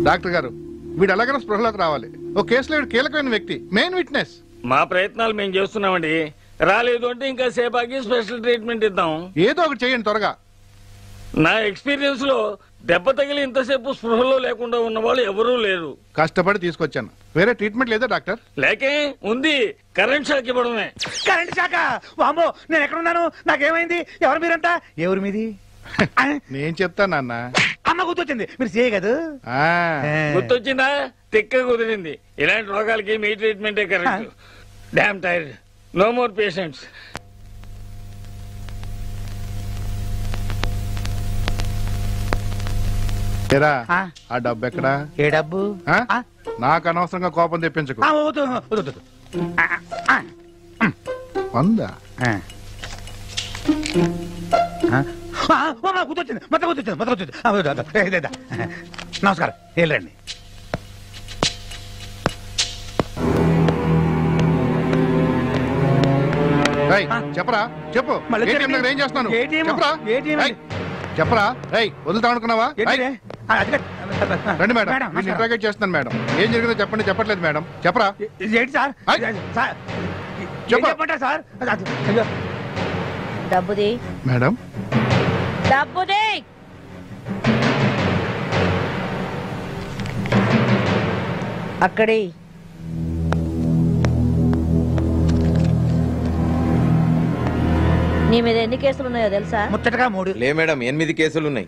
Doctor గారు వీడు ఎలాగైనా స్పృహలోకి రావాలి. ఓ కేసులో వీడు కీలకమైన వ్యక్తి, మెయిన్ విట్నెస్. మా ప్రయత్నాలు మేము చేస్తున్నామండి. రాలేదు అంటే ఇంకా సేపాకి స్పెషల్ ట్రీట్మెంట్ ఇద్దాం. ఏదో ఒకటి చేయండి త్వరగా. నా ఎక్స్పీరియన్స్ లో దెబ్బ తగిలి ఇంతసేపు స్పృహలో లేకుండా ఉన్న వాళ్ళు ఎవరూ లేరు. కష్టపడి తీసుకొచ్చాను. వేరే ట్రీట్మెంట్ లేదా డాక్టర్? లేకే ఉంది, కరెంట్ షాక్ ఇవ్వడమే. Current shock? వామ్మో, నేను ఎక్కడున్నాను? నాకేమైంది? ఎవరు మీరంతా? ఎవరు మీది? నేను చెప్తాను నాన్న. అమ్మ గుర్తొచ్చింది, మీరు చేయ కదా. గుర్తొచ్చిందా? తిక్క కుదిరింది. ఇలాంటి రోగాలకి మీ ట్రీట్మెంటే correct. Damn tired, no more patients. ఆ డబ్బు ఎక్కడా? ఏ డబ్బు? నాకు అనవసరంగా కోపం తెప్పించకు. 100 గుర్తొచ్చింది, మొత్తం గుర్తొచ్చింది. నమస్కారం, వెళ్ళండి. చెప్పరా, చెప్పు. ఏం చేస్తున్నాను చెప్పరా? వదులుతా అనుకున్నావా? రండి మేడం, ఇంట్రాగేట్ చేస్తున్నాను మేడం. ఏం జరిగిందో చెప్పండి. చెప్పట్లేదు మేడం, చెప్పరా? ఏంటి సార్? చెప్పండి సార్. డబ్బుది మేడం, డబ్బుది. అక్కడి నీ మీద ఎన్ని కేసులు ఉన్నాయో తెలుసా? ముచ్చటగా 3. లే మేడం, 8 కేసులున్నాయి.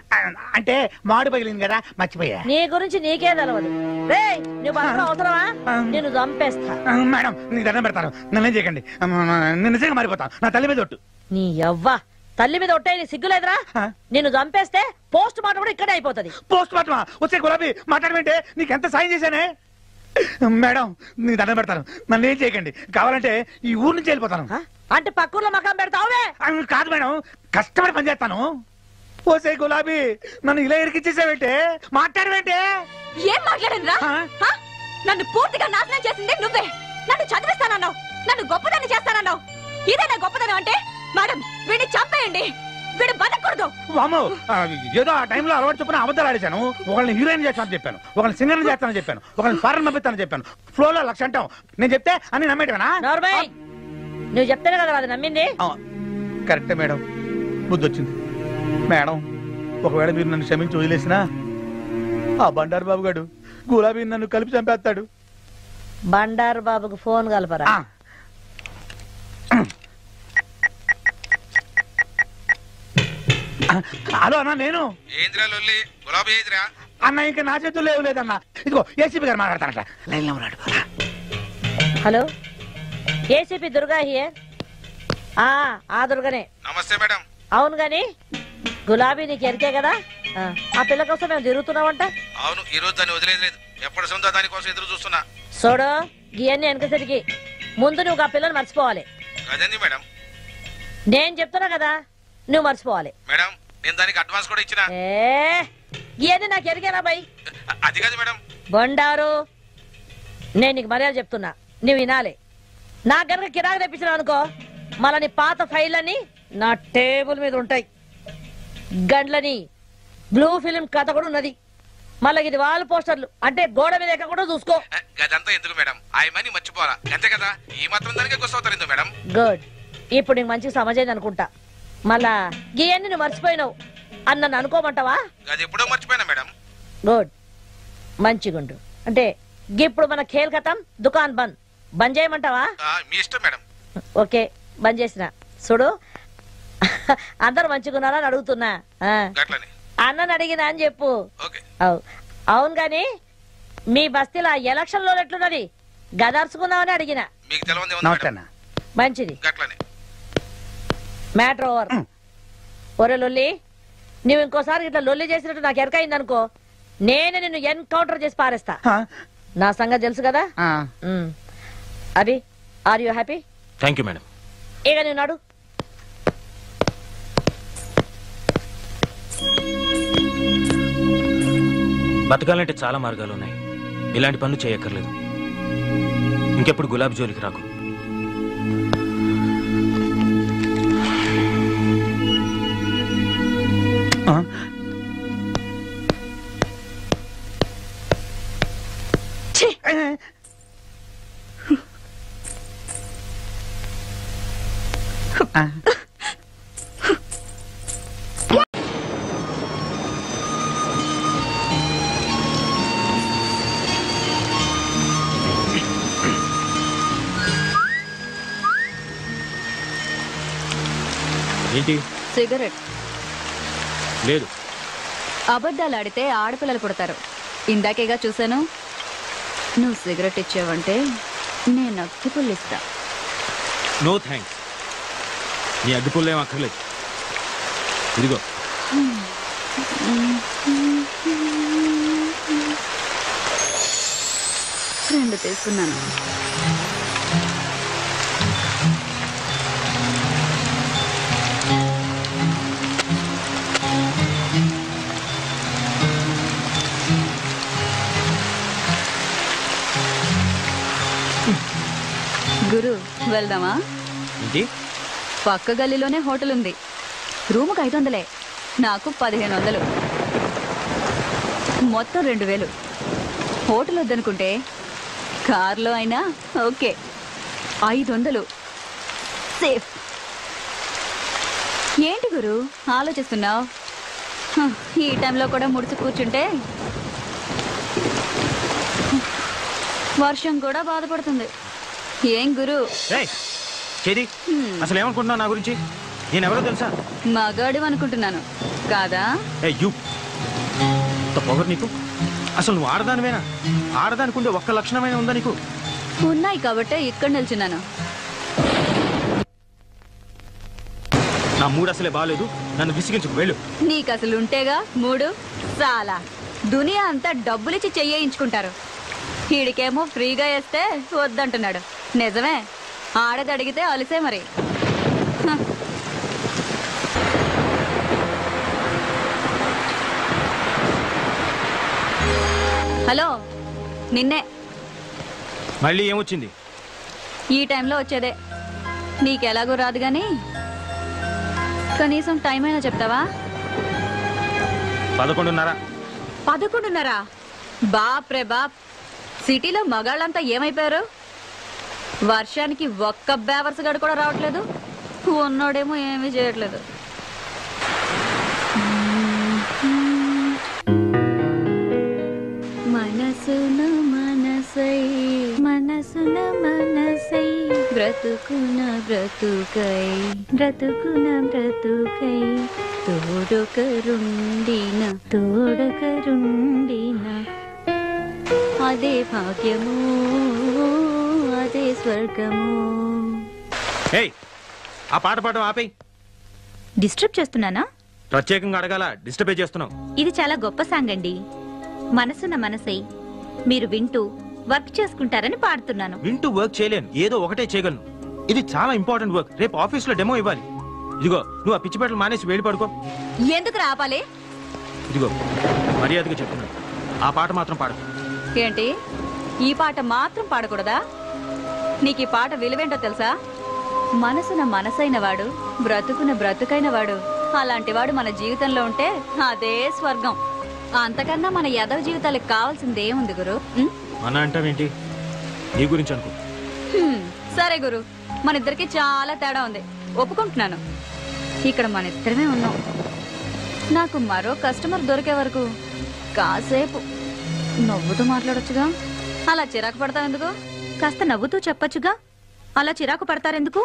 అంటే మాడు పగిలింది కదా, మర్చిపోయా. నీ గురించి నీకే తెలవదు. నువ్వు బాగా అవసరమా? నేను చంపేస్తా. మేడం, నీ దండం పెడతాను, నన్నేం చేయకండి. నేను నిజంగా మారిపోతాను. నా తల్లి మీద ఒట్టు. నీ అవ్వ తల్లి మీద ఒట్టే నీ సిగ్గులేదురా? నిన్ను చంపేస్తే పోస్ట్ మార్టం కూడా ఇక్కడే అయిపోతుంది. పోస్ట్ మార్టమా? వచ్చే గులాబీ మాట్లాడమంటే నీకెంత సాయం చేశానే. మేడం, నీ దండం పెడతాను, నన్ను ఏం చేయకండి. కావాలంటే ఈ ఊరు నుంచి వెళ్ళిపోతాను. అంటే పక్కూర్లో మకాం పెడతావే? కాదు మేడం, కష్టపడి పనిచేస్తాను. పోసే గులాబీ, నన్ను ఇలా ఇరికిచ్చేసావేంటే? మాట్లాడవేంటే? ఏం మాట్లాడనురా? నన్ను పూర్తిగా నాశనం చేసింది నువ్వే. నన్ను చదివిస్తానన్నావు, నన్ను గొప్పదాన్ని చేస్తానన్నావు. ఇదేనా గొప్పదనం అంటే? మేడం, వీడిని చంపేయండి, వీడు బతకూడదు. వామ్మో, ఏదో ఆ టైంలో అలవాటు చొప్పున అబద్ధాలు ఆడేశాను. ఒకళ్ళని హీరోయిన్ చేస్తానని చెప్పాను, ఒకళ్ళని సింగర్ చేస్తానని చెప్పాను, ఒకళ్ళని ఫారెన్ పంపిస్తానని చెప్పాను. ఫ్లోలో 1,00,000 అంటాం. నేను చెప్తే అన్ని నమ్మేటవేనా? నువ్వు చెప్తేనే కదా అది నమ్మింది. కరెక్టే మేడం, బుద్ధి వచ్చింది. మేడం, ఒకవేళ మీరు నన్ను క్షమించి వదిలేసినా ఆ బండారు బాబు గారు గులాబీ నన్ను కలిపి చంపేస్తాడు. బండారు బాబుకు ఫోన్ కలపరా? హలో అన్నా, నేను అన్న. ఇంకా నా చేతుల్లో ఏం లేదన్నా. ఇదిగో ఏసీపీ గారు మాట్లాడతానట, లైన్లో ఉన్నాడు. Hello, ACP Durga here. ఆ దుర్గనే. నమస్తే మేడం. అవును గాని గులాబీ నీకు ఎరికే కదా, ఆ పిల్ల కోసం మేము తిరుగుతున్నావంట. అవును, ఈ రోజు దాన్ని వదిలేదు. ఎప్పటి సొంత దానికోసం ఎదురు చూస్తున్నా. చూడు, ఇవన్నీ వెనకసరికి ముందు నువ్వు ఆ పిల్లని మర్చిపోవాలి. అదేంది మేడం? నేను చెప్తున్నా కదా, నువ్వు మర్చిపోవాలి. మేడం, నేను దానికి అడ్వాన్స్ కూడా ఇచ్చినా. ఇవన్నీ నాకు ఎరికేనా బై? అది కాదు మేడం. బండారు, నేను నీకు మర్యాద చెప్తున్నా, నువ్వు వినాలి. నాకు గనక కిరాకు తెప్పించినావు అనుకో, మళ్ళీ నీ పాత ఫైళ్ళని నా టేబుల్ మీద ఉంటాయి. గండ్లని బ్లూ ఫిలిం కథ కూడా ఉన్నది. మళ్ళీ ఇది వాల్ పోస్టర్లు అంటే గోడ మీద ఎక్క కూడా చూసుకో. అదంతా ఎందుకు మేడం? ఆ మనీ మర్చిపోరా, అంతే కదా. ఈ మాత్రం దానికే గుర్తవుతారు ఎందుకు మేడం? గుడ్, ఇప్పుడు నీకు మంచిగా సమజైంది అనుకుంటా. మళ్ళా గీయన్ని నువ్వు మర్చిపోయినావు అని నన్ను అనుకోమంటావా? అది ఎప్పుడో మర్చిపోయినా మేడం. గుడ్, మంచిగుండు. అంటే ఇప్పుడు మన ఖేల్ ఖతం, దుకాన్ బంద్. బంద్ చేయమంటావా? మీ ఇష్టం మేడం. ఓకే, బంద్ చేసిన. చూడు, అందరు మంచిగున్నారా అని అడుగుతున్నా. అన్నని అడిగినా అని చెప్పు. అవును గాని మీ బస్తీలో ఎలక్షన్ లో ఎట్లున్నది? గదర్చుకుందామని అడిగిన. మంచిది, మ్యాటర్ ఓవర్. ఒరే లొల్లి, నువ్వు ఇంకోసారి ఇట్లా లొల్లి చేసినట్టు నాకు ఎరకైంది అనుకో, నేనే నిన్ను ఎన్కౌంటర్ చేసి పారేస్తా. నా సంగతి తెలుసు కదా. Abhi, are you happy? Thank you madam. ఇక నువ్వు నాడు. బతకాలంటే చాలా మార్గాలు ఉన్నాయి. ఇలాంటి పనులు చేయక్కర్లేదు. ఇంకెప్పుడు గులాబీ జోలికి రాకు. ఏంటి? సిగరెట్. లేదు. అబద్ధాలు ఆడితే ఆడపిల్లలు పుడతారు. ఇందాకేగా చూశాను. నువ్వు సిగరెట్ ఇచ్చావంటే నేను అగ్గిపుల్లు ఇస్తా. No thanks. నీ అగ్గిపుల్లు ఏం అక్కర్లేదు. ఇదిగో. రెండు తీసుకున్నాను. గురు వెళ్దామా? ఏంటి? పక్క గల్లీలోనే హోటల్ ఉంది. రూముకు 500, నాకు 1500, మొత్తం 2000. హోటల్ వద్దనుకుంటే కార్లో అయినా ఓకే. 500 సేఫ్. ఏంటి గురు ఆలోచిస్తున్నావు? ఈ టైంలో కూడా ముడిచి కూర్చుంటే వర్షం కూడా బాధపడుతుంది. ఏం గురు? చేది అసలు ఏమనుకుంటున్నావు నా గురించి? నేను ఎవరో తెలుసా? మగాడు అనుకుంటున్నాను కాదా? పొగరు నీకు. అసలు నువ్వు ఆడదానివేనా? ఆడదానికుండే ఒక్క లక్షణమైన ఉందా నీకు? ఉన్నాయి కాబట్టే ఇక్కడ నిల్చున్నాను. నా మూడు అసలే బాగాలేదు. నన్ను విసిగించుకు వెళ్ళు. నీకు అసలు ఉంటేగా మూడు. చాలా దునియా అంతా డబ్బులిచ్చి చెయ్యించుకుంటారు. వీడికేమో ఫ్రీగా వేస్తే వద్దంటున్నాడు. నిజమే, ఆడది అడిగితే అలిసే మరి. హలో, నిన్నే. మళ్ళీ ఏమొచ్చింది? ఈ టైంలో వచ్చేదే. నీకెలాగో రాదు గాని కనీసం టైం అయినా చెప్తావా? 11:30. 11:30? బాప్ రే బాప్. సిటీలో మగాళ్ళంతా ఏమైపోయారు? వర్షానికి ఒక్క బేవర్స్ గడు కూడా రావట్లేదు. ఉన్నోడేమో ఏమీ చేయట్లేదు. మనసున మనసై మనసున మనసై బ్రతుకున బ్రతుకై బ్రతుకున బ్రతుకై తోడొకరుండిన తోడొకరుండిన అదే భాగ్యము అదే స్వర్గము. ఆ పాట పాడడం ఆపేయ్. డిస్టర్బ్ చేస్తున్నానా? ప్రత్యేకంగా అడగాల? డిస్టర్బే చేస్తున్నావు. ఇది చాలా గొప్ప సాంగ్ అండి. మనసున మనసై మీరు వింటూ వర్క్ చేసుకుంటారని పాడుతున్నాను. వింటూ వర్క్ చేయలేను, ఏదో ఒకటే చేయగలను. ఇది చాలా ఇంపార్టెంట్ వర్క్. రేపు ఆఫీస్ లో డెమో ఇవ్వాలి. ఇదిగో, నువ్వు ఆ పిచ్చిపేటలు మానేసి వేడి పడుకో. ఎందుకు రాపాలి? ఇదిగో మర్యాదగా చెప్తున్నాను, ఆ పాట మాత్రం పాడకు. ఏంటి, ఈ పాట మాత్రం పాడకూడదా? నీకు ఈ పాట విలువేంటో తెలుసా? మనసున మనసైన వాడు బ్రతుకున బ్రతుకైన వాడు. అలాంటి వాడు మన జీవితంలో ఉంటే అదే స్వర్గం. అంతకన్నా మన యదవ జీవితాలకు కావాల్సింది ఏముంది గురు? మన అంటావేంటి? నీ గురించి అనుకో. సరే గురు, మన ఇద్దరికి చాలా తేడా ఉంది, ఒప్పుకుంటున్నాను. ఇక్కడ మన ఇద్దరమే ఉన్నాం. నాకు మరో కస్టమర్ దొరికే వరకు కాసేపు నవ్వుతూ మాట్లాడొచ్చుగా. అలా చిరాకు పడతావు ఎందుకు? కాస్త నవ్వుతూ చెప్పొచ్చుగా. అలా చిరాకు పడతారెందుకు?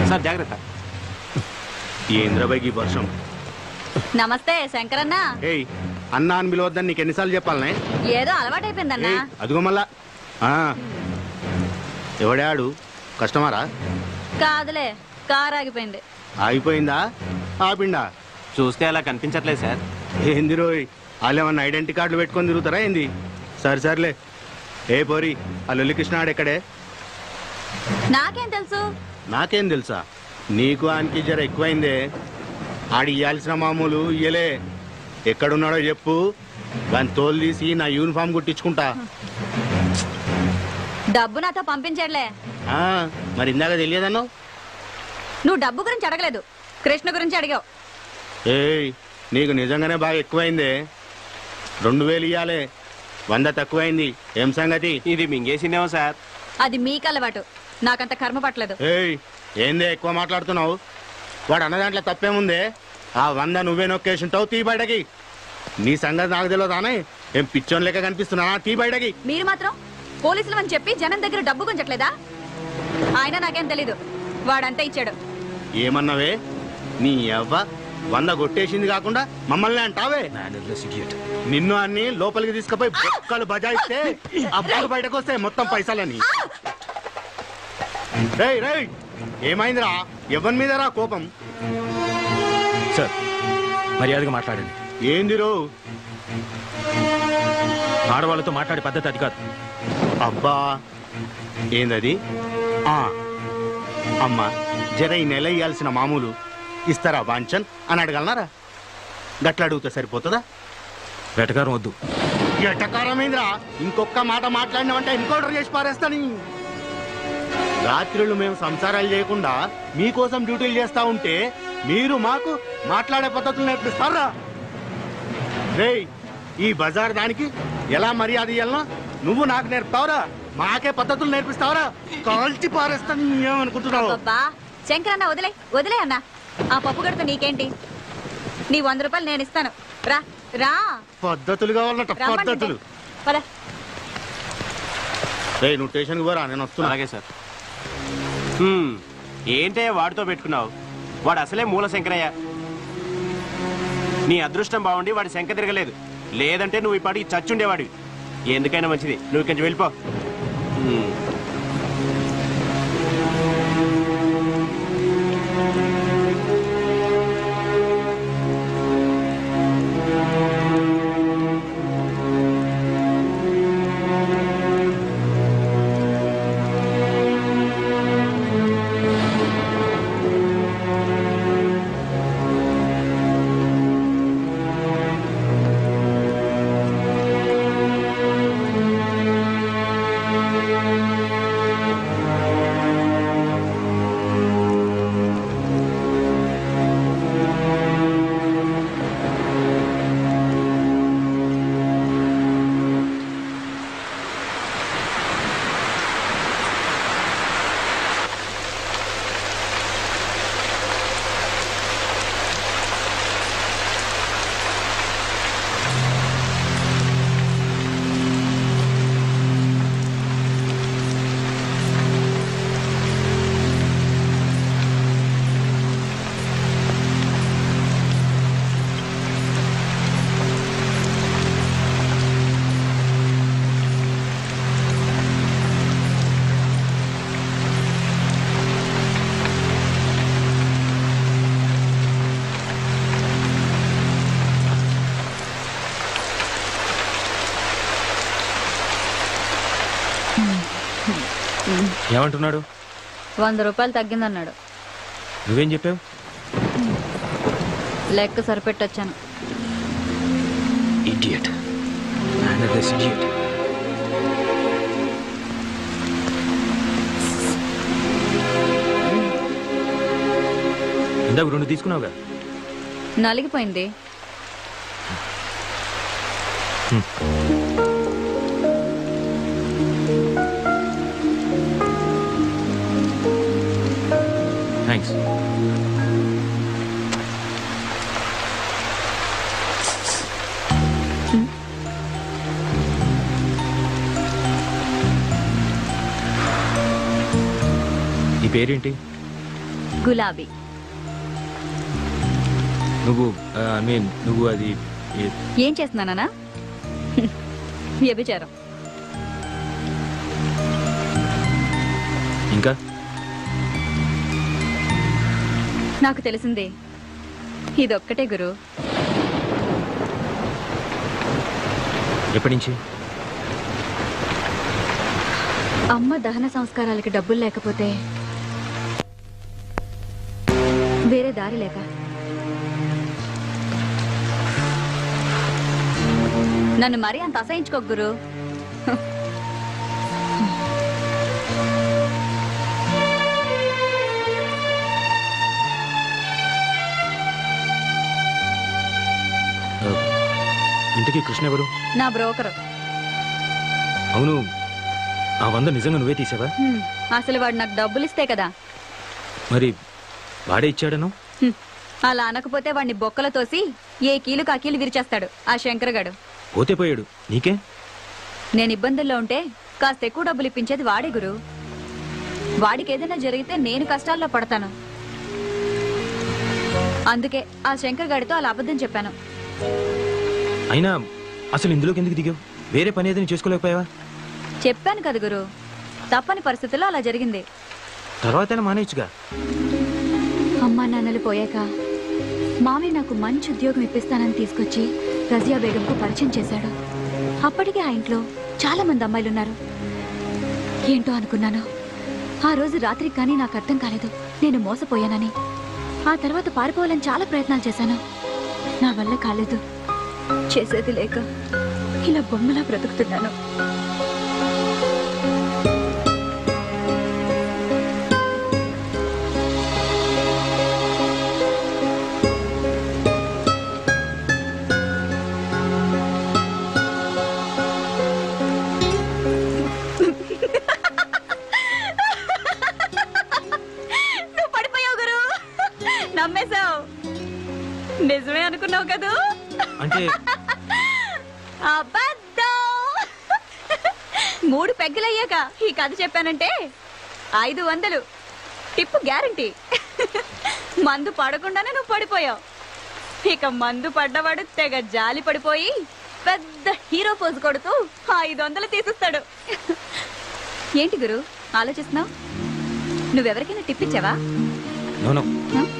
సార్ జాగ్రత్త. ఏంద్రబాయికి వర్షం. నమస్తే శంకరన్న. ఏయ్, అన్నా అని పిలవద్దని నీకు ఎన్నిసార్లు చెప్పాలనే? ఏదో అలవాటైపోయిందన్నా. అదిగో మళ్ళా. ఎవడాడు? కస్టమరా? కాదులే, కారు ఆగిపోయింది. ఆగిపోయిందా? ఆపిండా? చూస్తే అలా కనిపించట్లేదు సార్. ఏంది రోయ్, వాళ్ళు ఏమన్నా ఐడెంటిటీ కార్డులు పెట్టుకొని తిరుగుతారా ఏంది? సర్లే. ఏ పోరి, ఆ లొల్లికృష్ణ ఆడెక్కడే? నాకేం తెలుసు? నాకేం తెలుసా? నీకు ఆయనకి జర ఎక్కువైందే. ఆడి ఇయ్యాల్సిన మామూలు ఇయ్యలే. ఎక్కడున్నాడో చెప్పు, దాని తోలు తీసి నా యూనిఫామ్ కుట్టించుకుంటా. డబ్బు నాతో పంపించట్లే. మరి ఇందాక తెలియదన్నావు? నువ్వు డబ్బు గురించి అడగలేదు, కృష్ణ గురించి అడిగావు. ఏయ్, నీకు నిజంగానే బాగా ఎక్కువైందే. 2000 ఇయ్యాలే. 100 తక్కువైంది. ఏం సంగతి? ఇది మింగేసిందేమో సార్. అది మీకు అలవాటు, నాకంత కర్మ పట్టలేదు. ఏయ్, ఏందే ఎక్కువ మాట్లాడుతున్నావు? వాడు అన్న దాంట్లో తప్పేముందే? ఆ 100 నువ్వే నొక్కేసింటావు. తీ బయటకి. నీ సంగతి నాకు తెలియదానే? ఏం పిచ్చోన్ లెక్క కనిపిస్తున్నా? తీ బయటకి. మీరు మాత్రం పోలీసులు అని చెప్పి జనం దగ్గర డబ్బు గుంజట్లేదా? ఆయన నాకేం తెలీదు, వాడంతా ఇచ్చాడు. ఏమన్నావే? నీ అవ్వ 100 కొట్టేసింది కాకుండా మమ్మల్ని అంటావే? నిన్ను అన్ని లోపలికి తీసుకుపోయి బొక్కలు బజాయిస్తే అబ్బాయి బయటకు వస్తాయి మొత్తం పైసలని. రేయ్ రేయ్, ఏమైందిరా? ఎవరి మీద రా కోపం? సార్, మర్యాదగా మాట్లాడండి. ఏందిరో? ఆడవాళ్ళతో మాట్లాడే పద్ధతి అది కాదు. అబ్బా, ఏందది? అమ్మా, జర ఈ నెల ఇయ్యాల్సిన మామూలు ఇస్తారా వాంచన్ అని అడగలనారా? గట్ల అడుగుతా సరిపోతుందా? వెటకారం వద్దు. ఎటకారమైందిరా? ఇంకొక మాట మాట్లాడినామంటే ఎన్కౌంటర్ చేసి పారేస్తాని. రాత్రులు మేము సంసారాలు చేయకుండా మీకోసం డ్యూటీలు చేస్తా ఉంటే మీరు మాకు మాట్లాడే పద్ధతులు నేర్పిస్తారా? రేయ్, ఈ బజార్ దానికి ఎలా మర్యాద ఇయ్యాలనో నువ్వు నాకు నేర్పుతావురా? మాకే పద్ధతులు నేర్పిస్తావరా? కాల్చి పారేస్తాను. ఏమనుకుంటున్నావు? అబ్బా శంకరన్న, వదిలే వదిలే అన్న. ఆ పప్పు గడత నీకేంటి? నీ 100 రూపాయలు నేను ఇస్తాను. రా రా. పద్ధతులు కావాలన్నట, పద్ధతులు. పద. రేయ్, నువ్వు స్టేషన్కి పోరా, నేను వస్తున్నా. అలాగే సార్. ఏంటే వాడితో పెట్టుకున్నావు? వాడు అసలే మూల శంకరయ్య. నీ అదృష్టం బాగుండి వాడి శంక తిరగలేదు. లేదంటే నువ్వు ఈ పాటికి చచ్చుండేవాడివి. ఎందుకైనా మంచిది, నువ్వు కొంచెం వెళ్ళిపో. ఏమంటున్నాడు? 100 రూపాయలు తగ్గిందన్నాడు. నువ్వేం చెప్పావు? లెక్క సరిపెట్టొచ్చాను. Idiot. Another idiot. ఇందాక 2 తీసుకున్నావుగా? నలిగిపోయింది. థ్యాంక్స్. నీ పేరేంటి? గులాబీ. నువ్వు అది ఏం చేస్తున్నానా? వ్యభిచారం. ఇంకా నాకు తెలిసిందే ఇదొక్కటే గురు. ఎప్పటి నుంచి? అమ్మ దహన సంస్కారాలకి డబ్బులు లేకపోతే వేరే దారి లేక నన్ను మరీ అంత అసహించుకో గురు. ఇంటికి కృష్ణ ఎవరు? నా బ్రోకరు. అవును, ఆ 100 నిజంగా నువ్వే తీసావా? అసలు వాడు నాకు డబ్బులు ఇస్తే కదా. మరి వాడే ఇచ్చాడను? అలా అనకపోతే వాడిని బొక్కల తోసి ఏ కీలు కాకీలు విరిచేస్తాడు ఆ శంకరగాడు. పోతే పోయాడు, నీకే? నేను ఇబ్బందుల్లో ఉంటే కాస్త ఎక్కువ డబ్బులు ఇప్పించేది వాడే గురు. వాడికి ఏదైనా జరిగితే నేను కష్టాల్లో పడతాను. అందుకే ఆ శంకర్ గాడితో అలా అబద్ధం చెప్పాను. అయినా అసలు ఇందులోకి ఎందుకు దిగావు? వేరే పని ఏదైనా చేసుకోలేకపోయావా? చెప్పాను కదా గురు, తప్పని పరిస్థితుల్లో అలా జరిగింది. తర్వాత మానేయచ్చుగా. అమ్మా నాన్నలు పోయాక మామయ్య నాకు మంచి ఉద్యోగం ఇప్పిస్తానని తీసుకొచ్చి రజియా బేగంకు పరిచయం చేశాడు. అప్పటికే ఆ ఇంట్లో చాలా మంది అమ్మాయిలున్నారు. ఏంటో అనుకున్నాను. ఆ రోజు రాత్రికి కానీ నాకు అర్థం కాలేదు నేను మోసపోయానని. ఆ తర్వాత పారిపోవాలని చాలా ప్రయత్నాలు చేశాను. నా వల్ల కాలేదు. చేసేది లేక ఇలా బొమ్మలా బ్రతుకుతున్నాను. నువ్వు పడిపోయావు గురు, నమ్మేశావు. నిజమే అనుకున్నావు కదా? అంటే అబద్ధం. 3 పెగ్గలయ్యాక ఈ కథ చెప్పానంటే 500 టిప్పు గ్యారంటీ. మందు పడకుండానే నువ్వు పడిపోయావు. ఇక మందు పడ్డవాడు తెగ జాలి పడిపోయి పెద్ద హీరో పోజు కొడుతూ 500 తీసిస్తాడు. ఏంటి గురు ఆలోచిస్తున్నావు? నువ్వెవరికైనా టిప్ ఇచ్చావా?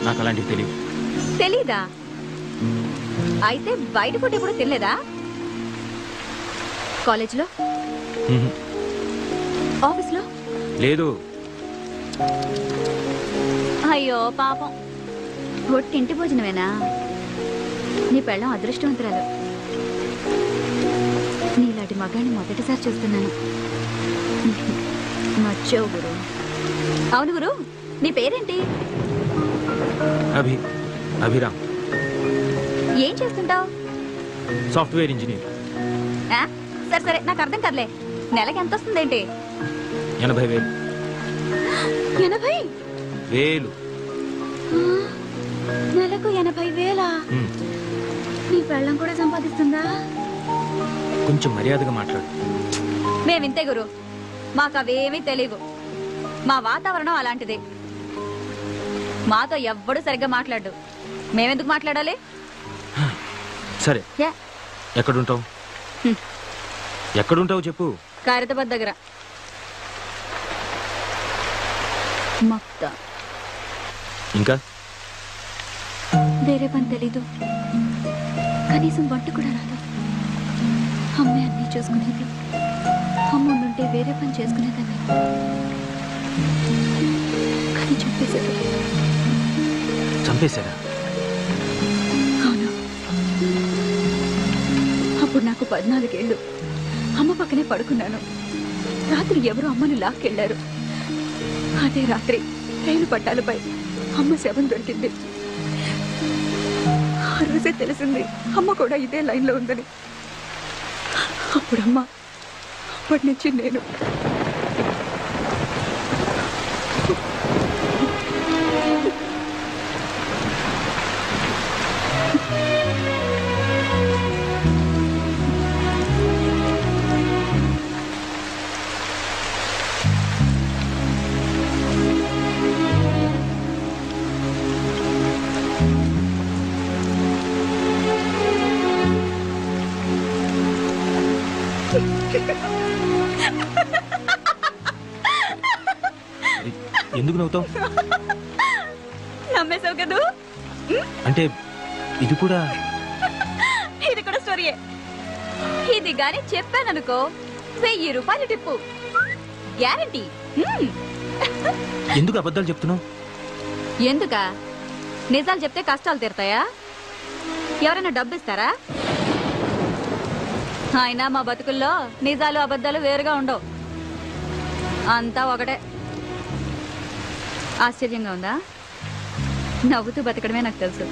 నాకు అలాంటివి తెలియదు. తెలీదా? అయితే బయట పూట ఎప్పుడు తినలేదా? కాలేజీలో, ఆఫీస్లో? లేదు. అయ్యో పాపం, ఒట్టింటి భోజనమేనా? నీ పెళ్ళం అదృష్టవంతురాలు. నీలాంటి మగాన్ని మొదటిసారి చూస్తున్నాను. నచ్చావు గురు. అవును గురు, నీ పేరేంటి? అభిరామ్. ఏం చేస్తుంటావు? Software engineer. సరే సరే, నాకు అర్థం కదలే. నెలకి ఎంత వస్తుందేంటి? 80,000. 80,000? నెలకు 80,000? నీ పెళ్ళం కూడా సంపాదిస్తుందా? కొంచెం మర్యాదగా మాట్లాడు. మేమింతే గురు, మాకు అవేమీ తెలియవు. మా వాతావరణం అలాంటిది. మాతో ఎవ్వడు సరిగ్గా మాట్లాడు. మేమెందుకు మాట్లాడాలి? సరే, ఎక్కడుంటావు? ఎక్కడుంటావు చెప్పు. ఖైరతాబాద్ దగ్గర. మక్తా. ఇంకా వేరే పని తెలీదు, కనీసం వంట కూడా రాదు. అమ్మే అన్నీ చూసుకునేది. అమ్మ ఉండుంటే వేరే పని చేసుకునేదాన్ని. కానీ చంపేశారా? అవును. అప్పుడు నాకు 14 ఏళ్ళు. అమ్మ పక్కనే పడుకున్నాను. రాత్రి ఎవరో అమ్మను లాక్కెళ్లారు. అదే రాత్రి రైలు పట్టాలపై అమ్మ శవం దొరికింది. ఆ రోజే తెలిసింది అమ్మ కూడా ఇదే లైన్లో ఉందని. అప్పుడమ్మ, అప్పటి నుంచి నేను. ఎందుకు నవ్వుతావు? నమ్మేశావు కదూ? అంటే ఇది కూడా స్టోరీయే. ఇది గాని చెప్పాననుకో 1000 రూపాయలు టిప్పు గ్యారంటీ. ఎందుకు అబద్ధాలు చెప్తున్నావు? ఎందుకా? నిజాలు చెప్తే కష్టాలు తీరుతాయా? ఎవరైనా డబ్బు ఇస్తారా? అయినా మా బతుకుల్లో నిజాలు అబద్ధాలు వేరుగా ఉండవు, అంతా ఒకటే. ఆశ్చర్యంగా ఉందా? నవ్వుతూ బతకడమే నాకు తెలుసు.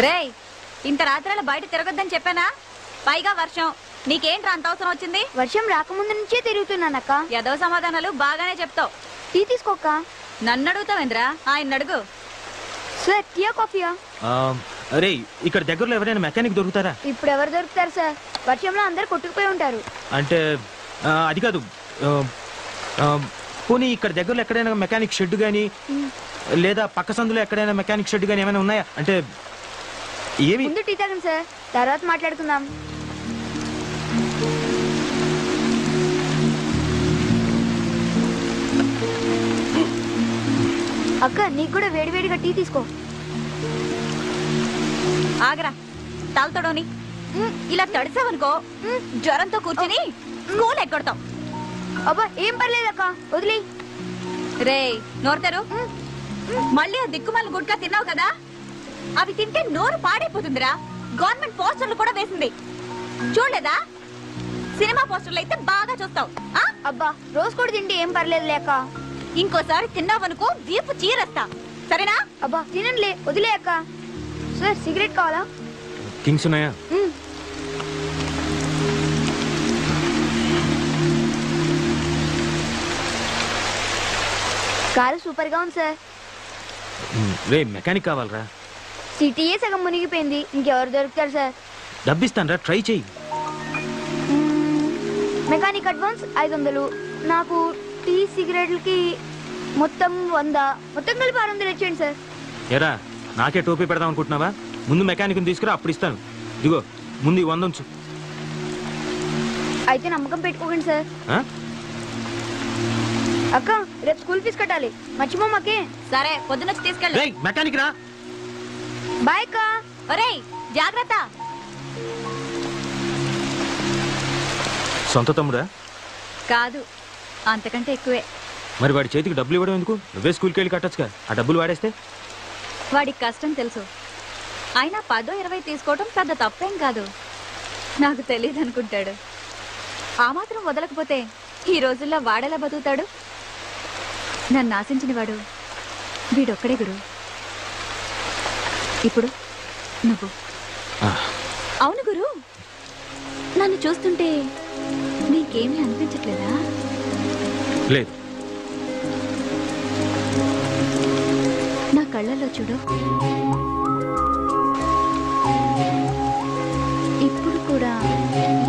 రేయ్, ఇంత రాత్రాల బయట తిరగొద్దని చెప్పానా? పైగా వర్షం. నీకేంట్రా అంత అవసరం వచ్చింది? వర్షం రాకముందు నుంచే తిరుగుతున్నానక్క. ఏదో సమాధానాలు బాగానే చెప్తావు. టీ తీసుకోక్క. నన్ను అడుగుతావేంద్రా? ఆయన అడుగు. సార్ టీయా కాఫీయా? అరే ఇక్కడ దగ్గరలో ఎవరైనా మెకానిక్ దొరుకుతారా? ఇప్పుడు ఎవరు దొరుకుతారు సార్? వర్షంలో అందరు కొట్టుకుపోయి ఉంటారు. అంటే అది కాదు, పోనీ ఇక్కడ దగ్గరలో ఎక్కడైనా మెకానిక్ షెడ్ గానీ లేదా పక్క సందులో ఎక్కడైనా మెకానిక్ షెడ్ గానీ ఏమైనా ఉన్నాయా? అంటే ఏమి? ముందు టీ తాగండి సార్, తర్వాత మాట్లాడుకుందాం. అక్క నీకు కూడా వేడివేడిగా టీ తీసుకో. ఆగరా, తాగుతాడోని ఇలా తడిసావనుకో జ్వరంతో కూర్చుని స్కూల్ ఎక్కొడతాం. అబ్బా ఏం పర్లేదక్క, వదిలే. రే నోరుతారు. మళ్ళీ ఆ దిక్కుమాల గుడ్కా తిన్నావు కదా, అవి తింటే నోరు పాడైపోతుందిరా. గవర్నమెంట్ పోస్టర్లు కూడా వేసింది, చూడలేదా? సినిమా పోస్టర్లు అయితే బాగా చూస్తావు. అబ్బా రోజు కూడా తింటే ఏం పర్లేదు లేక. ఇంకోసారి తిన్నావనుకో వీపు చీరేస్తా, సరేనా? అబ్బా తినండిలే, వదిలే అక్క. సార్ సిగరెట్ కావాలా? కింగ్స్ ఉన్నాయా? కారు సూపర్ గా ఉంది సార్. రే మెకానిక్ కావాలరా? సిటీయే సగం మునిగిపోయింది, ఇంకెవరు దొరుకుతారు సార్? డబ్బిస్తాను రా, ట్రై చెయ్యి. మెకానిక్ అడ్వాన్స్ 500, నాకు టీ సిగరెట్లకి మొత్తం 100, మొత్తం కలిపి 600 ఇచ్చేయండి సార్. ఎరా నాకే టోపీ పెడదాం అనుకుంటున్నావా? ముందు మెకానిక్ తీసుకురా, అప్పుడు ఇస్తాను. ఇదిగో ముందు 100 ఉంచు. అయితే నమ్మకం పెట్టుకోకండి సార్. అక్క రేపు స్కూల్ ఫీజు కట్టాలి, మర్చిపోమాకే. సరే పొద్దునొచ్చి తీసుకెళ్ళి. మెకానిక్ రా. బాయ్ అక్క. ఒరేయ్ జాగ్రత్త. సొంత తమ్ముడా? కాదు, అంతకంటే ఎక్కువే. మరి వాడి చేతికి డబ్బులు ఇవ్వడం ఎందుకు? నువ్వే స్కూల్కి వెళ్ళి కట్టొచ్చుగా, ఆ డబ్బులు వాడేస్తే. వాడికి కష్టం తెలుసు, అయినా 10-20 తీసుకోవడం పెద్ద తప్పేం కాదు. నాకు తెలియదు అనుకుంటాడు. ఆ మాత్రం వదలకపోతే ఈ రోజుల్లో వాడేలా బతుకుతాడు? నన్ను ఆశించిన వాడు వీడొక్కడే గురు. ఇప్పుడు నువ్వు. అవును గురు, నన్ను చూస్తుంటే నీకేమీ అనిపించట్లేదా? లేదు. నా కళ్ళల్లో చూడు, ఇప్పుడు కూడా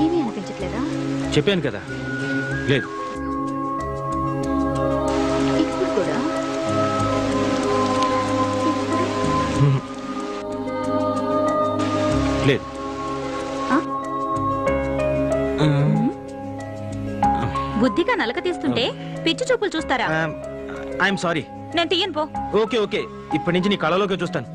ఏమీ అనిపించట్లేదా? చెప్పాను కదా, లేదు. ఇప్పుడు కూడా లేదు. బుద్ధిగా నలక తీస్తుంటే పిచ్చి చూపులు చూస్తారా? I'm sorry. నేను తీయను పో. ఓకే ఓకే, ఇప్పటి నుంచి నీ కళలోకి చూస్తాను.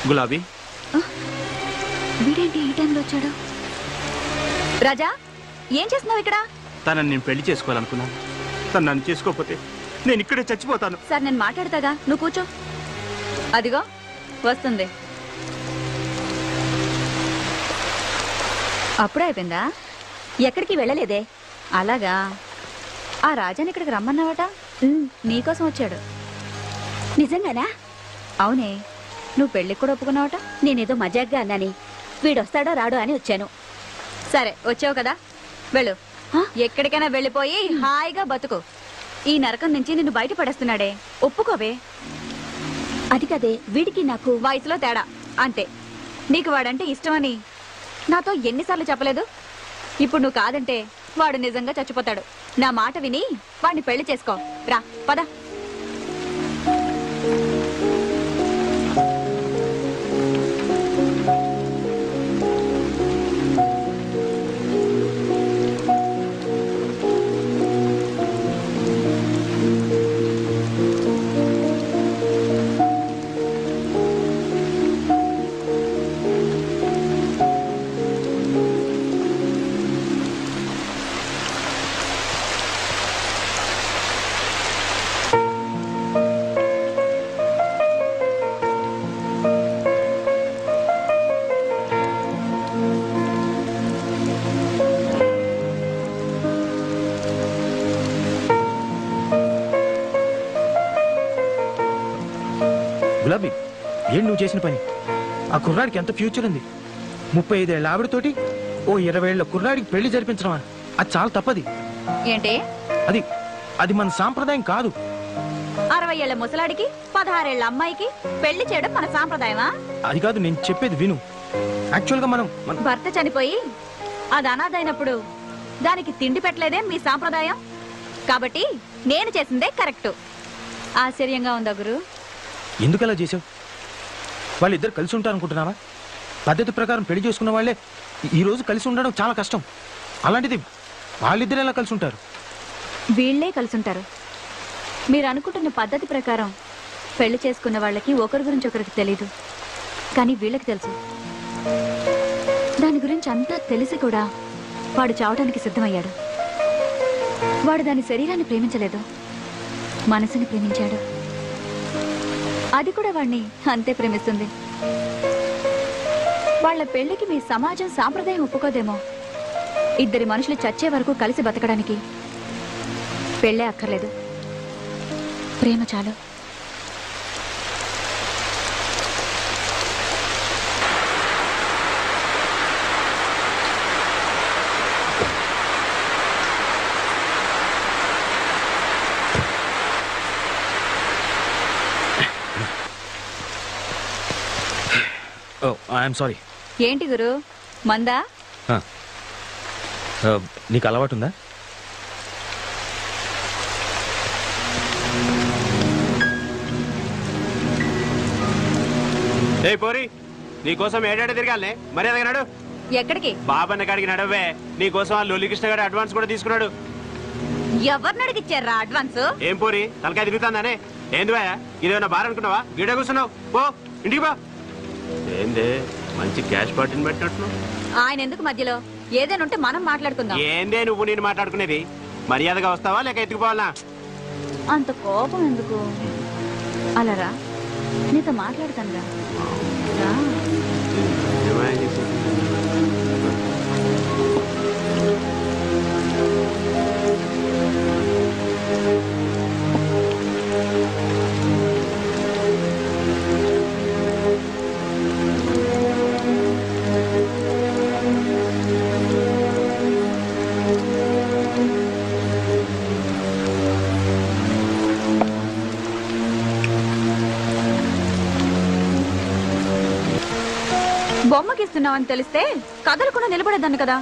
గులాబీ వీడేంటి ఈ టైంలో వచ్చాడు? రాజా ఏం చేస్తున్నావు ఇక్కడ? తనని నేను పెళ్లి చేసుకోవాలనుకున్నాను. తను నన్ను చేసుకోకపోతే నేను ఇక్కడే చచ్చిపోతాను. సార్ నేను మాట్లాడతాగా, నువ్వు కూర్చో. అదిగో వస్తుంది. అప్పుడే అయిపోయిందా? ఎక్కడికి వెళ్ళలేదే. అలాగా, ఆ రాజాని ఇక్కడికి రమ్మన్నావట? నీకోసం వచ్చాడు. నిజంగానా? అవునే, నువ్వు పెళ్ళికి కూడా ఒప్పుకున్నావట. నేనేదో మజాగ్గా అన్నాని, వీడొస్తాడో రాడో అని వచ్చాను. సరే వచ్చావు కదా, వెళ్ళు. ఎక్కడికైనా వెళ్ళిపోయి హాయిగా బతుకు. ఈ నరకం నుంచి నిన్ను బయట పడేస్తున్నాడే, ఒప్పుకోవే. అది కదే, వీడికి నాకు వయసులో తేడా అంతే. నీకు వాడంటే ఇష్టమని నాతో ఎన్నిసార్లు చెప్పలేదు? ఇప్పుడు నువ్వు కాదంటే వాడు నిజంగా చచ్చిపోతాడు. నా మాట విని వాడిని పెళ్లి చేసుకో. రా పద. నువ్వు చేసిన పని. ఆ కుర్రాడికి ఎంత ఫ్యూచర్ ఉంది. 35 ఏళ్ళ ఆవిడతోటి ఓ 20 ఏళ్ళ కుర్రాడికి పెళ్లి జరిపించడమా? అది చాలా తప్పది. ఏంటి అది అది మన సాంప్రదాయం కాదు. 60 ఏళ్ల ముసలాడికి 16 ఏళ్ల అమ్మాయికి పెళ్లి చేయడం మన సాంప్రదాయమా? అది కాదు, నేను చెప్పేది విను. యాక్చువల్ గా మనం భర్త చనిపోయి అది అనాథైనప్పుడు దానికి తిండి పెట్టలేదే మీ సాంప్రదాయం. కాబట్టి నేను చేసిందే కరెక్ట్. ఆశ్చర్యంగా ఉందా గురు? ఎందుకు అలా చేసావు? వాళ్ళిద్దరు కలిసి ఉంటారు అనుకుంటున్నావా? పద్ధతి ప్రకారం పెళ్లి చేసుకున్న వాళ్ళే ఈ రోజు కలిసి ఉండడం చాలా కష్టం. అలాంటిది వాళ్ళిద్దరు ఎలా కలిసి ఉంటారు? వీళ్లే కలిసి ఉంటారు. మీరు అనుకుంటున్న పద్ధతి ప్రకారం పెళ్లి చేసుకున్న వాళ్ళకి ఒకరి గురించి ఒకరికి తెలీదు, కానీ వీళ్ళకి తెలుసు. దాని గురించి అంతా తెలిసి కూడా వాడు చావడానికి సిద్ధమయ్యాడు. వాడు దాని శరీరాన్ని ప్రేమించలేదు, మనసుని ప్రేమించాడు. అది కూడా వాడిని అంతే ప్రేమిస్తుంది. వాళ్ళ పెళ్లికి మీ సమాజం సాంప్రదాయం ఒప్పుకోదేమో. ఇద్దరి మనుషులు చచ్చే వరకు కలిసి బతకడానికి పెళ్ళే అక్కర్లేదు, ప్రేమ చాలు. I'm sorry. ఏంటి గురు, మందా? నీకు అలవాటు ఉందా? ఏ పోరి, నీకోసం ఏడాడు తిరగాలే, మర్యాద నడు. ఎక్కడికి? బాబన్న కాడికి నడవే. నీకోసం ఆ లొల్లికృష్ణ గారు అడ్వాన్స్ కూడా తీసుకున్నాడు. ఎవరిని అడిగిచ్చారా అడ్వాన్స్? ఏం పోరి, తలకాయ తిరుగుతుందానే? ఏందివా ఇదేమన్నా బార్ అనుకున్నావా? గిడ కూర్చున్నావు, పో ఇంటికి పో. ఏందే మంచి క్యాష్ పార్టీని పెట్టినట్టు. ఆయన ఎందుకు మధ్యలో? ఏదైనా ఉంటే మనం మాట్లాడుకుందాం. ఏందే నువ్వు నేను మాట్లాడుకునేది? మర్యాదగా వస్తావా లేక ఎత్తుకుపోవాలా? అంత కోపం ఎందుకు? అలా రా, నీతో మాట్లాడతాను రా. బొమ్మకిస్తున్నావని తెలిస్తే కథలు కూడా నిలబడేదాన్ని కదా.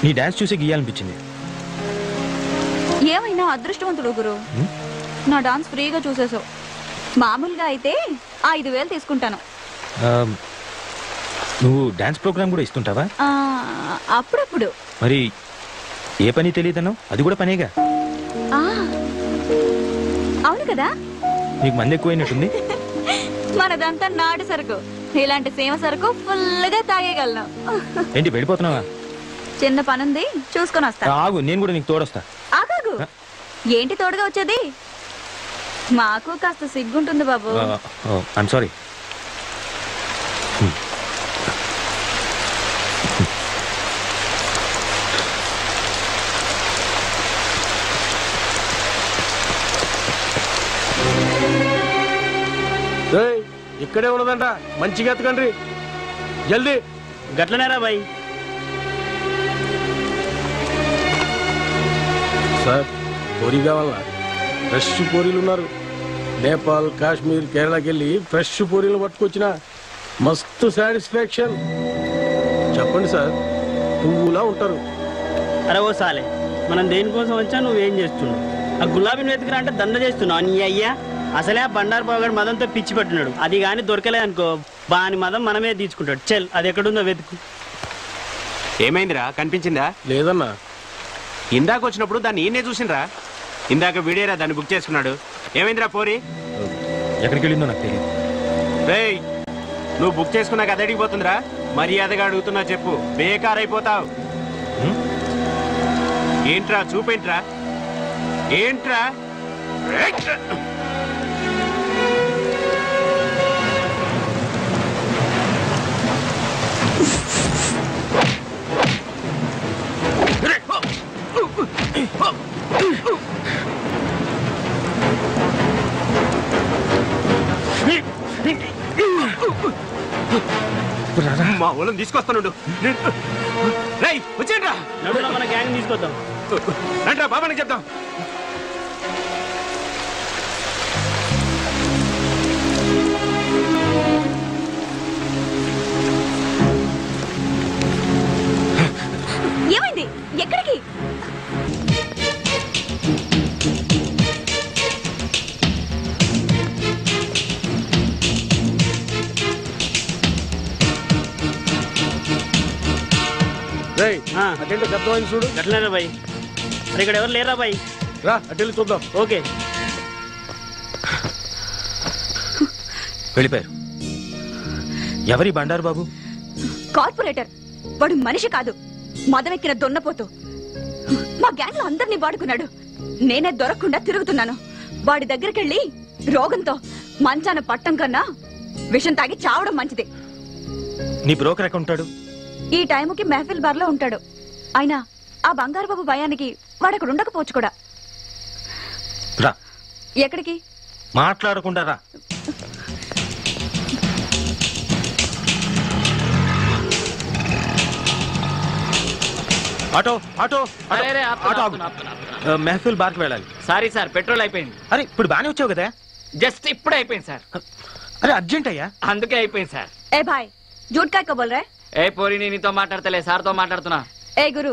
నీ డాన్స్ చూసి గీయాలనిపించింది. ఏమైనా అదృష్టవంతుడు గురు, నా డాన్స్ ఫ్రీగా చూసేసావు. మామూలుగా అయితే 5,000 తీసుకుంటాను. నువ్వు డాన్స్ ప్రోగ్రామ్ కూడా ఇస్తుంటావా? అప్పుడప్పుడు. మరి ఏ పని తెలియదన్నావు? అది కూడా పనేగా. అవును కదా. నీకు మంది ఎక్కువైనట్టుంది. మనదంతా నాటు సరుకు. ఇలాంటి సీమ సరుకు ఫుల్గా తాగేయగలను. ఏంటి వెళ్ళిపోతున్నావా? చిన్న పనుంది, చూసుకొని వస్తా. ఆగు, నేను కూడా నీకు తోడొస్తా. ఆగాగు. ఏంటి తోడుగా వచ్చేది? మాకు కాస్త సిగ్గుంటుంది బాబు. I'm sorry. ఇక్కడే ఉన్నదంట, మంచిగా ఎత్తకండి జల్దీ. గట్లనేరా బాయ్. సార్ పూరి కావాలా? ఫ్రెష్ పూరీలు ఉన్నారు. నేపాల్, కాశ్మీర్, కేరళకి వెళ్ళి ఫ్రెష్ పూరీలు పట్టుకొచ్చిన మస్తు సాటిస్ఫాక్షన్. చెప్పండి సార్, పువ్వులా ఉంటారు. అరే ఓ సాలే, మనం దేనికోసం వచ్చా నువ్వేం చేస్తున్నావు? ఆ గులాబీని వెతుకురా అంటే దండ చేస్తున్నావు. నీ అయ్యా అసలే ఆ బండారు బాగాడు మదంతో పిచ్చి పట్టున్నాడు. అది కానీ దొరకలే అనుకో, బాని మదం మనమే తీసుకుంటాడు. చెల్, అది ఎక్కడుందో వెతుకు. ఏమైందిరా, కనిపించిందా? లేదన్నా. ఇందాక వచ్చినప్పుడు దాన్ని ఈయనే చూసిండ్రా. ఇందాక వీడేరా దాన్ని బుక్ చేసుకున్నాడు. ఏమైందిరా పోరి? ఎక్కడికి వెళ్ళిందో నాకు తెలియదు. రేయ్, నువ్వు బుక్ చేసుకున్నాక అది అడిగిపోతుందిరా. మర్యాదగా అడుగుతున్నా చెప్పు, బేకార్ అయిపోతావు. ఏంట్రా చూపేంట్రా? ఏంట్రా? మా ఊళ్ళని తీసుకొస్తానుండు. రేయ్ వచ్చేయండి రా. నడురా మన గ్యాంగ్ తీసుకొద్దాం. రండి రా బాబానికి చెప్దాం. ఏమైంది? ఎక్కడికి? అటెంట్ శబ్దమైంది చూడు. గట్లనేరా బాయ్. మరి ఇక్కడ ఎవరు లేరా బాయ్? రా అటెంట్ చూద్దాం. ఓకే వెళ్ళిపోయారు. ఎవరి బండారు బాబు? కార్పొరేటర్. వాడు మనిషి కాదు, మదమెక్కిన దొన్నపోతూ. మా గ్యాంగ్ లో అందరినీ వాడుకున్నాడు. నేనే దొరకకుండా తిరుగుతున్నాను. వాడి దగ్గరికెళ్ళి రోగంతో మంచాన పట్టం కన్నా విషం తాగి చావడం మంచిది. నీ బ్రోకర్ ఎక్కడ ఉంటాడు? ఈ టైముకి మెహఫిల్ బార్ లో ఉంటాడు. అయినా ఆ బంగారు బాబు భయానికి వాడక్కడ ఉండకపోవచ్చు కూడా. రా. ఎక్కడికి? మాట్లాడకుండా రా. ఆటో ఆటో మెహఫిల్ బార్కి వెళ్ళాలి. సారీ సార్, పెట్రోల్ అయిపోయింది. అరే ఇప్పుడు బానే వచ్చావు కదా? జస్ట్ ఇప్పుడే అయిపోయింది సార్. అరే అర్జెంట్ అయ్యా. అందుకే అయిపోయింది సార్. ఏ భాయ్, జూట్ కాయ కబోల్ రే. ఏ పోరి, నేను నీతో మాట్లాడతలే, సార్తో మాట్లాడుతున్నా. ఏ గురు,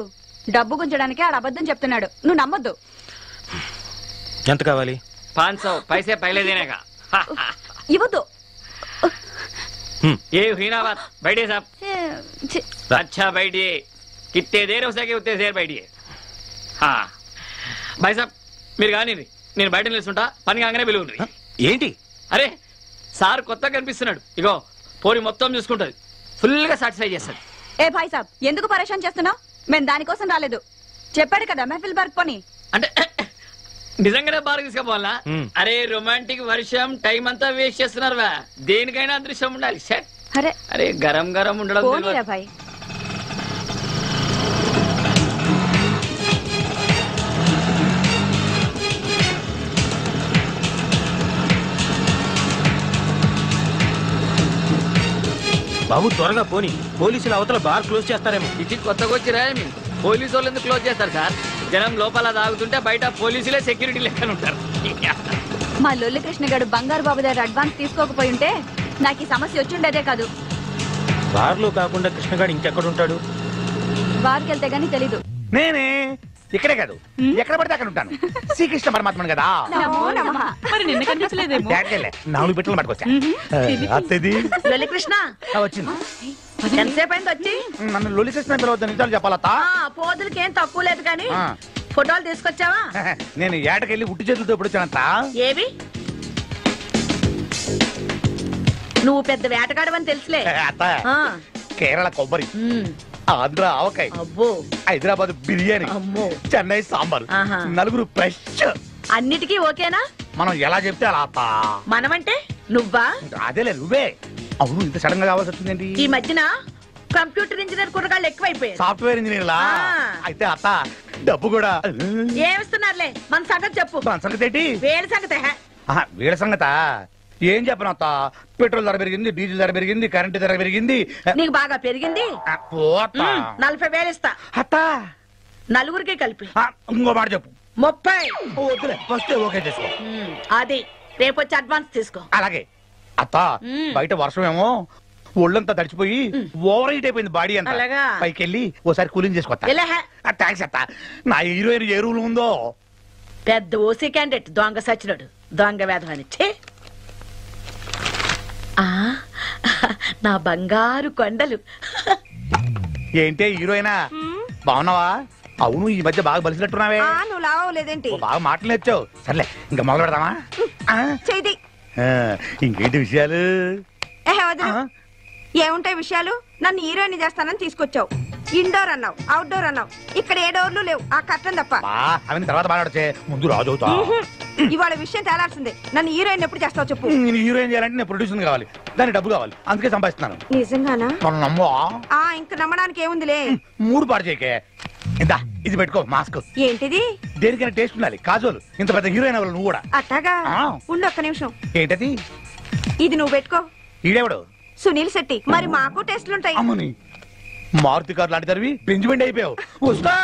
డబ్బు గుంచడానికి ఆడ అబద్ధం చెప్తున్నాడు, నువ్వు నమ్మొద్దు. ఎంత కావాలి? 500 पैसे पहले देने का. ఇవ్వద్దు. ये हुई ना बात. बैठिए साहब. अच्छा बैठिए. कितने देर हो सके उतने देर बैठिए. हाँ भाई साहब, మీరు కానీ నేను బయట నిలుస్తుంటా, పని కాగానే పిలువుండ్రి. ఏంటి? అరే సార్ కొత్తగా కనిపిస్తున్నాడు. ఇగో పోరి మొత్తం చూసుకుంటది, ఫుల్ గా సాటిస్ఫై చేస్తాడు. ఏ భాయ్ సాబ్, ఎందుకు పరేషాన్ చేస్తున్నావు? మేము దానికోసం రాలేదు. చెప్పాడు కదా మెహఫిల్ బార్క్ పని. అంటే నిజంగానే బాగా తీసుకుపోవాలా? అరే రొమాంటిక్ వర్షం టైం అంతా వేస్ట్ చేస్తున్నారు. దేనికైనా అదృష్టం ఉండాలి. షట్. అరే అరే గరం గరం ఉండడం. భాయ్ బాబు త్వరగా పోని, పోలీసులు అవతల బార్ క్లోజ్ చేస్తారేమో. ఇది కొత్తగా వచ్చిరా? పోలీసు వాళ్ళు ఎందుకు క్లోజ్ చేస్తారు సార్? జనం లోపల తాగుతుంటే బయట పోలీసులే సెక్యూరిటీ లెక్కన ఉంటారు. మా లొల్లి కృష్ణ గారు బంగారు బాబు దగ్గర అడ్వాన్స్ తీసుకోకపోయి ఉంటే నాకు ఈ సమస్య వచ్చిండేదే కాదు. బార్లో కాకుండా కృష్ణగాడు ఇంకెక్కడ ఉంటాడు? బార్కి వెళ్తే గానీ తెలీదు. నేనే ఇక్కడే కాదు, ఎక్కడ పడితే అక్కడ ఉంటాను. శ్రీకృష్ణ పరమాత్మను కదా. మరి నిన్న కనిపించలేదేమో. నాలుగు బిట్టలు పట్టుకొచ్చా. అత్తది లొల్లి కృష్ణ వచ్చింది. ఎంతసేపు అయింది వచ్చి? నన్ను లొల్లి కృష్ణ పిలవద్దు, నిజాలు చెప్పాలత్తా. పోదులకి ఏం తక్కువ లేదు కానీ ఫోటోలు తీసుకొచ్చావా? నేను ఏటకెళ్ళి ఉట్టి చేతులతో ఎప్పుడు వచ్చానంత. ఏవి? నువ్వు పెద్ద వేటగాడవని తెలుసులే. అత్త కేరళ కొబ్బరి, ఆంధ్ర ఆవకాయ, హైదరాబాద్ బిర్యానీ, చెన్నై సాంబార్, నలుగురు ఫ్రెష్. అన్నిటికీ ఓకేనా? మనం ఎలా చెప్తే అలా అత్త. మనమంటే నువ్వా? అదేలే నువ్వే. అవును, ఇంత సడన్ గా కావాల్సి వచ్చిందేంటి? ఈ మధ్యన కంప్యూటర్ ఇంజనీర్ కుర్రగాళ్ళు ఎక్కువైపోయారు. సాఫ్ట్వేర్ ఇంజనీర్లా? అయితే అత్త డబ్బు కూడా ఏమిస్తున్నారులే. మన సంగతి చెప్పు. మన సంగతి ఏంటి? వేడి సంగతి. వీళ్ళ సంగత ఏం చెప్పను అత్త. పెట్రోల్ ధర పెరిగింది, డీజిల్ ధర పెరిగింది, కరెంటు ధర పెరిగింది. నీకు బాగా పెరిగింది. 40,000 ఇస్తా అత్త, నలుగురికి కలిపి. ఇంకో మాట చెప్పు. 30. వద్దులే, ఫస్ట్ ఓకే చేసుకో. అది రేపు వచ్చి అడ్వాన్స్ తీసుకో. అలాగే అత్త. బయట వర్షం ఏమో ఒళ్ళంతా తడిచిపోయి ఓవర్ హీట్ అయిపోయింది బాడీ అంతా. పైకి వెళ్ళి ఓసారి కూలింగ్ చేసుకోవచ్చా? థ్యాంక్స్ అత్త. నా హీరోయిన్ ఏ రూల్ ఉందో. పెద్ద ఓసీ క్యాండిడేట్ దొంగ సచ్చినోడు, దొంగ వేధమని. నా బంగారు కొండలు. ఏంటే హీరోయినా, బాగున్నావా? అవును, ఈ మధ్య బాగా బలిసినట్టున్నావే. నువ్వు లావలేదేంటి? బాగా మాటలు నేర్చావు. సర్లే, ఇంకా మొదలు పెడదామా? చేయి. ఇంకేంటి విషయాలు? ఏముంటాయి విషయాలు? నన్ను హీరోయిన్ చేస్తానని తీసుకొచ్చావు. ఇండోర్ అన్నావు, అవుట్డోర్ అన్నావు. ఇక్కడ ఏ డోర్లు లేవు, ఆ కట్టం తప్ప. అవన్నీ తర్వాత మాట్లాడచ్చే, ముందు రాజు అవుతా. ఇవాళ విషయం తేలాల్సిందే. నన్ను హీరోయిన్ ఎప్పుడు చేస్తావు చెప్పు. నేను హీరోయిన్ చేయాలంటే నేను ప్రొడ్యూసర్ కావాలి, దానికి డబ్బు కావాలి, అందుకే సంపాదిస్తున్నాను. నిజంగానా? మనం నమ్మో. ఇంకా నమ్మడానికి ఏముందిలే. మూడు పాడు చేయకే. ఇందా ఇది పెట్టుకో, మాస్క్. ఏంటిది? దేనికైనా టేస్ట్ ఉండాలి. కాజోలు ఇంత పెద్ద హీరోయిన్ అవ్వాలి నువ్వు కూడా. అట్టాగా ఉండు, ఒక్క నిమిషం. ఏంటది? ఇది నువ్వు పెట్టుకో. ఈడేవాడు? సునీల్ శెట్టి. మరి మాకు టెస్ట్లుంటాయి. అమ్మని మారుతి కారు లాంటి తరివి బెంజిమెంట్ అయిపోయావు. వస్తా